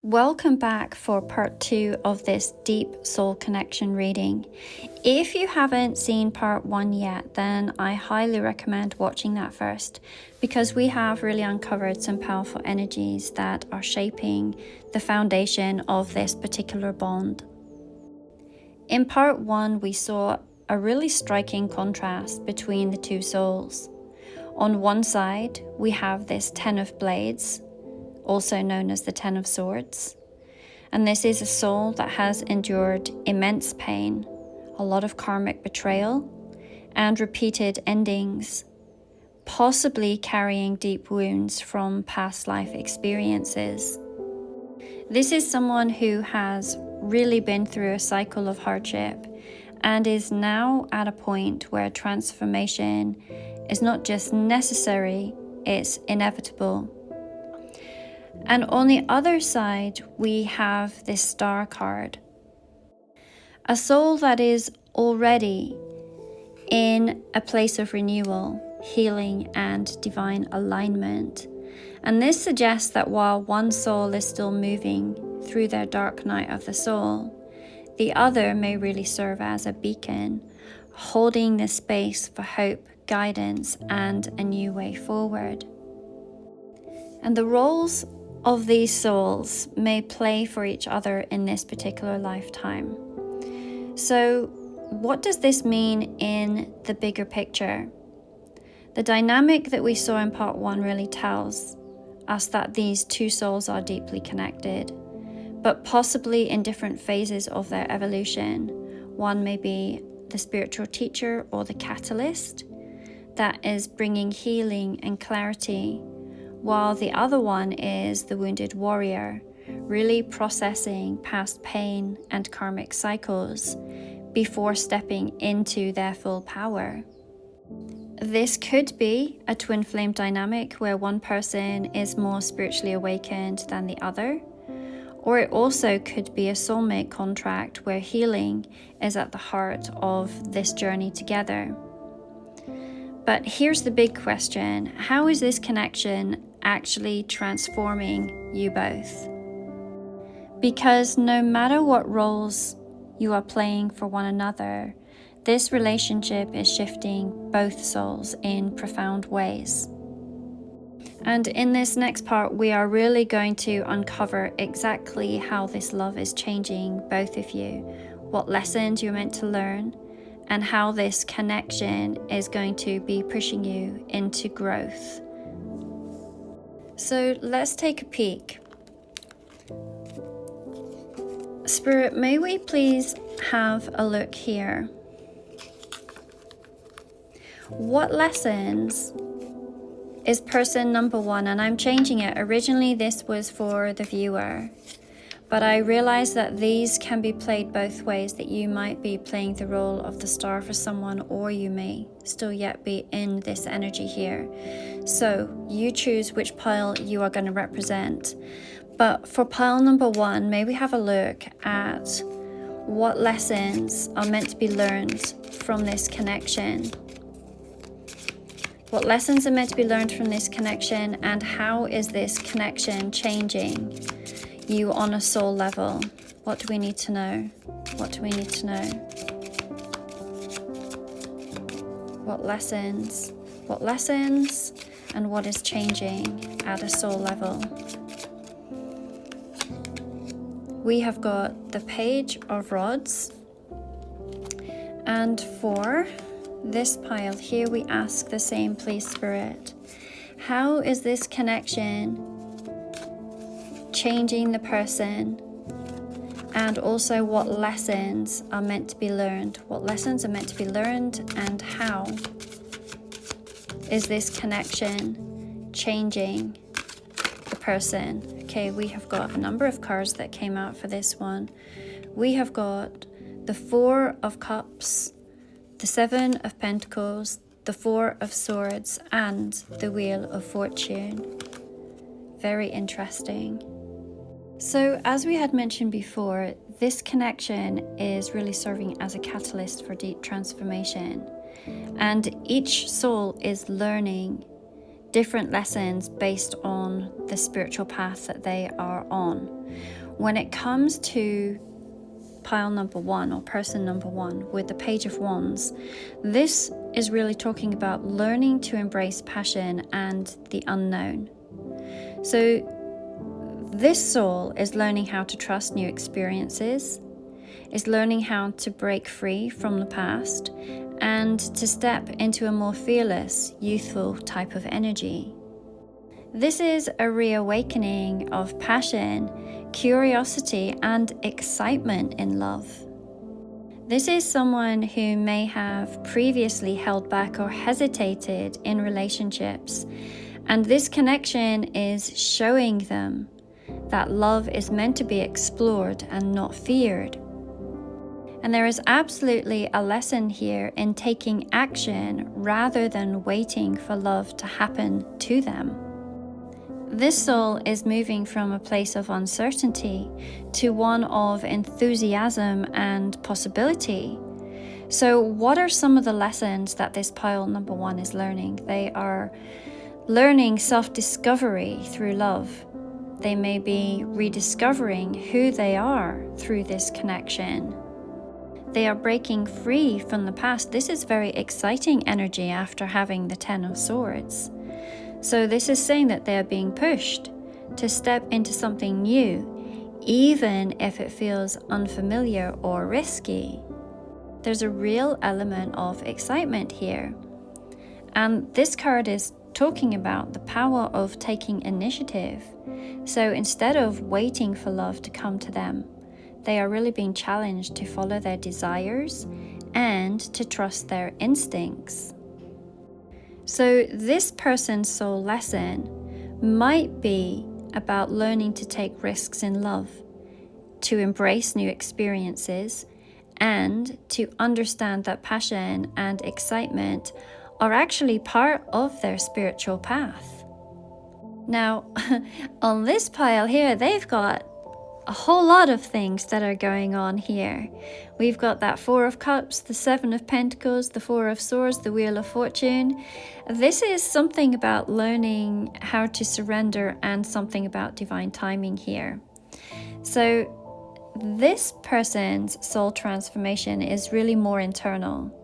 Welcome back for part 2 of this deep soul connection reading. If you haven't seen part 1 yet, then I highly recommend watching that first, because we have really uncovered some powerful energies that are shaping the foundation of this particular bond. In part 1, we saw a really striking contrast between the two souls. On one side, we have this Ten of Blades, also known as the Ten of Swords. And this is a soul that has endured immense pain, a lot of karmic betrayal, and repeated endings, possibly carrying deep wounds from past life experiences. This is someone who has really been through a cycle of hardship and is now at a point where transformation is not just necessary, it's inevitable. And on the other side, we have this Star card. A soul that is already in a place of renewal, healing, and divine alignment. And this suggests that while one soul is still moving through their dark night of the soul, the other may really serve as a beacon, holding the space for hope, guidance, and a new way forward. And the roles of these souls may play for each other in this particular lifetime. So, what does this mean in the bigger picture? The dynamic that we saw in part 1 really tells us that these two souls are deeply connected, but possibly in different phases of their evolution. One may be the spiritual teacher or the catalyst that is bringing healing and clarity, while the other one is the wounded warrior, really processing past pain and karmic cycles before stepping into their full power. This could be a twin flame dynamic where one person is more spiritually awakened than the other, or it also could be a soulmate contract where healing is at the heart of this journey together. But here's the big question: how is this connection actually transforming you both? Because no matter what roles you are playing for one another, this relationship is shifting both souls in profound ways. And in this next part, we are really going to uncover exactly how this love is changing both of you, what lessons you're meant to learn, and how this connection is going to be pushing you into growth. So let's take a peek. Spirit, may we please have a look here? What lessons is person number 1? And I'm changing it. Originally this was for the viewer, but I realize that these can be played both ways, that you might be playing the role of the star for someone, or you may still yet be in this energy here. So you choose which pile you are going to represent. But for pile number 1, may we have a look at what lessons are meant to be learned from this connection. What lessons are meant to be learned from this connection, and how is this connection changing you on a soul level? What do we need to know? What do we need to know? What lessons? What lessons and what is changing at a soul level? We have got the Page of Rods, and for this pile here we ask the same, please, Spirit. How is this connection changing the person, and also what lessons are meant to be learned? What lessons are meant to be learned, and how is this connection changing the person? Okay, we have got a number of cards that came out for this one. We have got the Four of Cups, the Seven of Pentacles, the Four of Swords, and the Wheel of Fortune. Very interesting. So as we had mentioned before, this connection is really serving as a catalyst for deep transformation. And each soul is learning different lessons based on the spiritual path that they are on. When it comes to pile number 1 or person number 1 with the Page of Wands, this is really talking about learning to embrace passion and the unknown. So this soul is learning how to trust new experiences, is learning how to break free from the past, and to step into a more fearless, youthful type of energy. This is a reawakening of passion, curiosity, and excitement in love. This is someone who may have previously held back or hesitated in relationships, and this connection is showing them that love is meant to be explored and not feared. And there is absolutely a lesson here in taking action rather than waiting for love to happen to them. This soul is moving from a place of uncertainty to one of enthusiasm and possibility. So what are some of the lessons that this pile number 1 is learning? They are learning self-discovery through love. They may be rediscovering who they are through this connection. They are breaking free from the past. This is very exciting energy after having the 10 of Swords. So this is saying that they are being pushed to step into something new, even if it feels unfamiliar or risky. There's a real element of excitement here. And this card is talking about the power of taking initiative. So instead of waiting for love to come to them, they are really being challenged to follow their desires and to trust their instincts. So this person's soul lesson might be about learning to take risks in love, to embrace new experiences, and to understand that passion and excitement are actually part of their spiritual path. Now, on this pile here, they've got a whole lot of things that are going on here. We've got that 4 of Cups, the 7 of Pentacles, the 4 of Swords, the Wheel of Fortune. This is something about learning how to surrender and something about divine timing here. So this person's soul transformation is really more internal.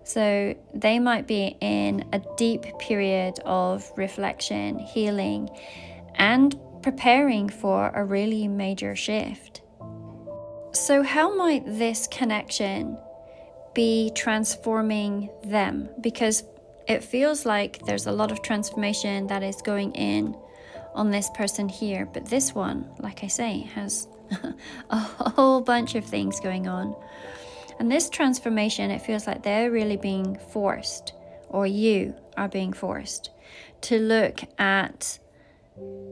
So they might be in a deep period of reflection, healing, and preparing for a really major shift. So how might this connection be transforming them? Because it feels like there's a lot of transformation that is going in on this person here, but this one, like I say, has a whole bunch of things going on. And this transformation, it feels like they're really being forced, or you are being forced, to look at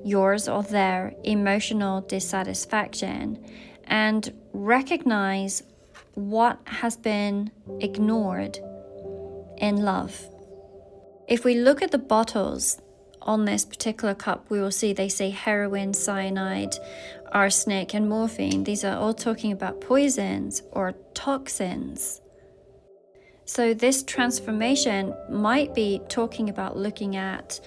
yours or their emotional dissatisfaction and recognize what has been ignored in love. If we look at the bottles on this particular cup, we will see they say heroin, cyanide, arsenic, and morphine. These are all talking about poisons or toxins. So this transformation might be talking about looking at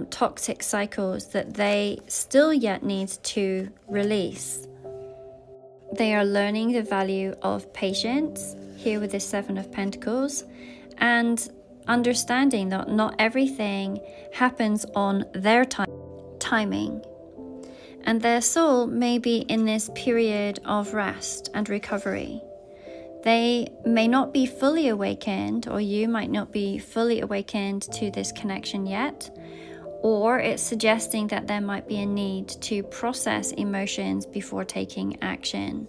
toxic cycles that they still yet need to release. They are learning the value of patience, here with the 7 of Pentacles, and understanding that not everything happens on their timing. And their soul may be in this period of rest and recovery. They may not be fully awakened, or you might not be fully awakened to this connection yet, or it's suggesting that there might be a need to process emotions before taking action.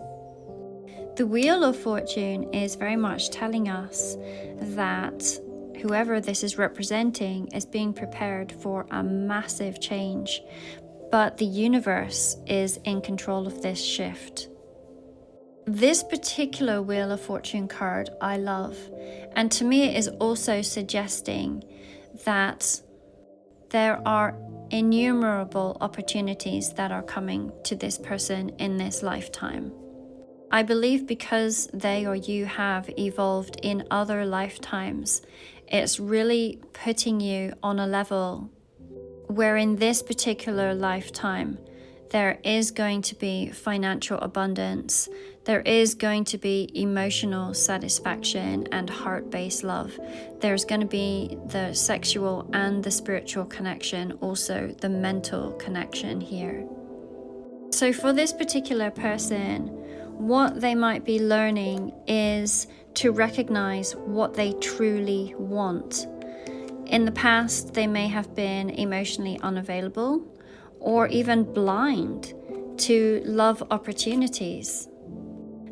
The Wheel of Fortune is very much telling us that whoever this is representing is being prepared for a massive change, but the universe is in control of this shift. This particular Wheel of Fortune card I love, and to me it is also suggesting that there are innumerable opportunities that are coming to this person in this lifetime. I believe because they or you have evolved in other lifetimes, it's really putting you on a level where in this particular lifetime, there is going to be financial abundance, there is going to be emotional satisfaction and heart-based love. There's going to be the sexual and the spiritual connection, also the mental connection here. So for this particular person, what they might be learning is to recognize what they truly want. In the past, they may have been emotionally unavailable or even blind to love opportunities.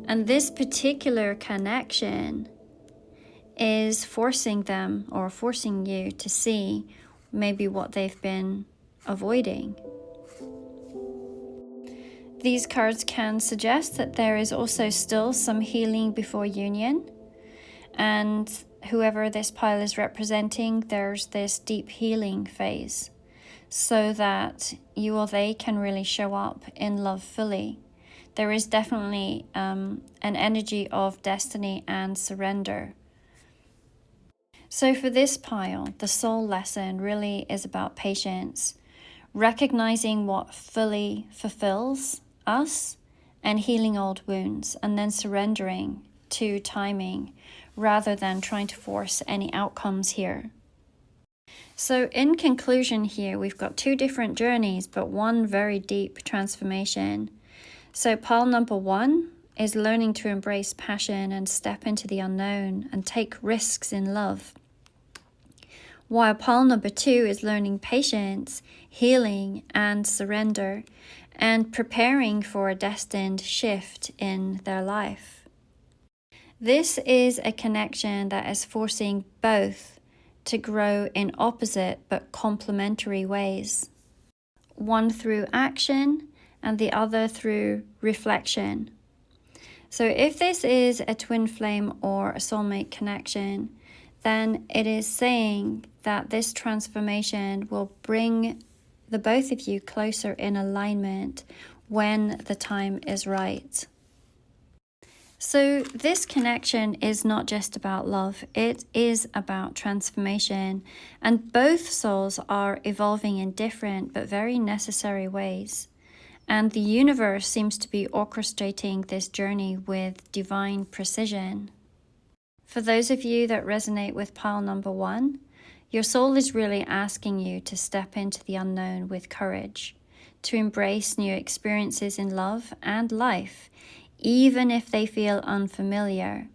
And this particular connection is forcing them or forcing you to see maybe what they've been avoiding. These cards can suggest that there is also still some healing before union, and whoever this pile is representing, there's this deep healing phase so that you or they can really show up in love fully. There is definitely an energy of destiny and surrender. So for this pile, the soul lesson really is about patience, recognizing what fully fulfills us and healing old wounds, and then surrendering to timing rather than trying to force any outcomes here. So in conclusion here, we've got two different journeys, but one very deep transformation. So pile number 1 is learning to embrace passion and step into the unknown and take risks in love. While pile number 2 is learning patience, healing, and surrender, and preparing for a destined shift in their life. This is a connection that is forcing both to grow in opposite but complementary ways. One through action and the other through reflection. So if this is a twin flame or a soulmate connection, then it is saying that this transformation will bring the both of you closer in alignment when the time is right. So this connection is not just about love, it is about transformation, and both souls are evolving in different but very necessary ways. And the universe seems to be orchestrating this journey with divine precision. For those of you that resonate with pile number 1, your soul is really asking you to step into the unknown with courage, to embrace new experiences in love and life, even if they feel unfamiliar.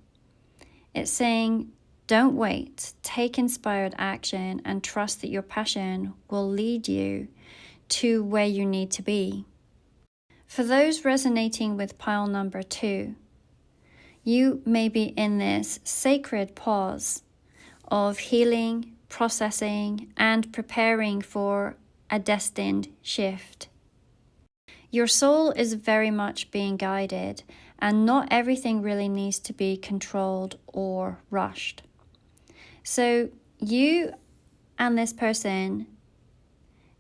It's saying, don't wait, take inspired action and trust that your passion will lead you to where you need to be. For those resonating with pile number 2, you may be in this sacred pause of healing, processing, and preparing for a destined shift. Your soul is very much being guided, and not everything really needs to be controlled or rushed. So you and this person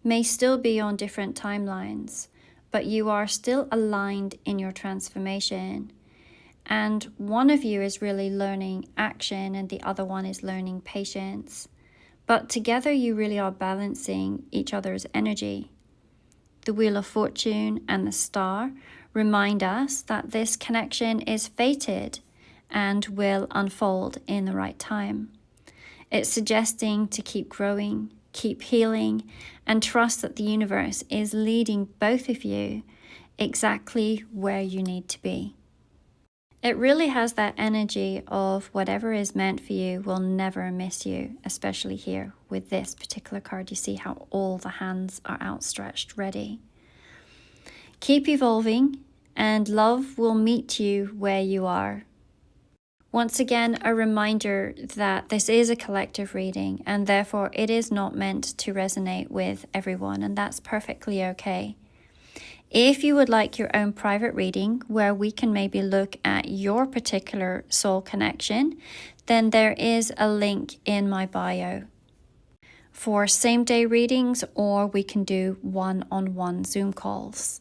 may still be on different timelines, but you are still aligned in your transformation. And one of you is really learning action and the other one is learning patience. But together you really are balancing each other's energy. The Wheel of Fortune and the Star remind us that this connection is fated and will unfold in the right time. It's suggesting to keep growing, keep healing, and trust that the universe is leading both of you exactly where you need to be. It really has that energy of whatever is meant for you will never miss you, especially here with this particular card. You see how all the hands are outstretched, ready. Keep evolving, and love will meet you where you are. Once again, a reminder that this is a collective reading, and therefore it is not meant to resonate with everyone, and that's perfectly okay. If you would like your own private reading where we can maybe look at your particular soul connection, then there is a link in my bio for same-day readings, or we can do one-on-one Zoom calls.